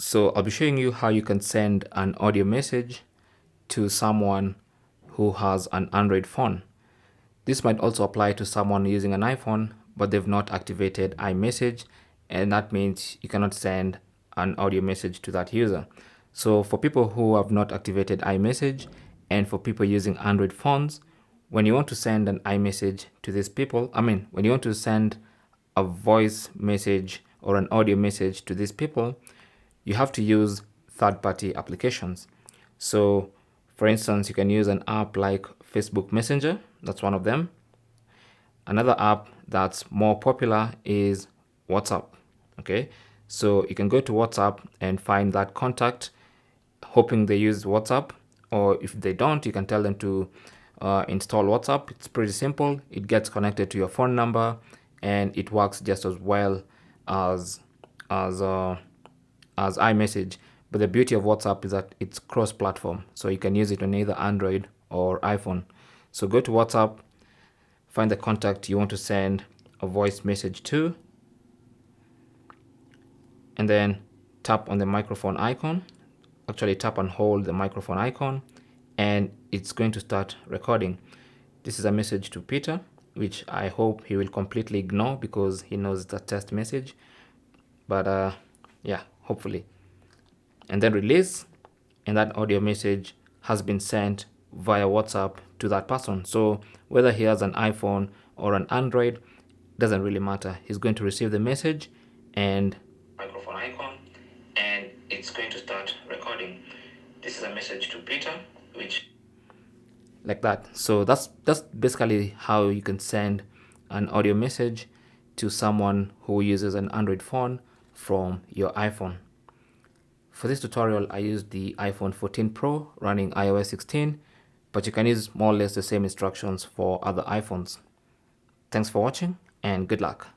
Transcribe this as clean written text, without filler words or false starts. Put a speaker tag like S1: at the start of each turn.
S1: So I'll be showing you how you can send an audio message to someone who has an Android phone. This might also apply to someone using an iPhone, but they've not activated iMessage, and that means you cannot send an audio message to that user. So for people who have not activated iMessage, and for people using Android phones, when you want to send an iMessage to these people, when you want to send a voice message or an audio message to these people, you have to use third-party applications. So for instance, you can use an app like Facebook Messenger. That's one of them. Another app that's more popular is WhatsApp. Okay, so you can go to WhatsApp and find that contact, hoping they use WhatsApp, or if they don't, you can tell them to install WhatsApp. It's pretty simple. It gets connected to your phone number, and it works just as well as as uh, as iMessage. But the beauty of WhatsApp is that it's cross-platform, so you can use it on either Android or iPhone. So go to WhatsApp, find the contact you want to send a voice message to, and then tap on the microphone icon. Actually, tap and hold the microphone icon, and it's going to start recording. This is a message to Peter, which I hope he will completely ignore because he knows it's a test message. But yeah, hopefully. And then release, and that audio message has been sent via WhatsApp to that person. So whether he has an iPhone or an Android, doesn't really matter. He's going to receive the message and microphone icon, and it's going to start recording. This is a message to Peter, which like that. So that's basically how you can send an audio message to someone who uses an Android phone from your iPhone. For this tutorial, I used the iPhone 14 Pro running iOS 16, but you can use more or less the same instructions for other iPhones. Thanks for watching and good luck.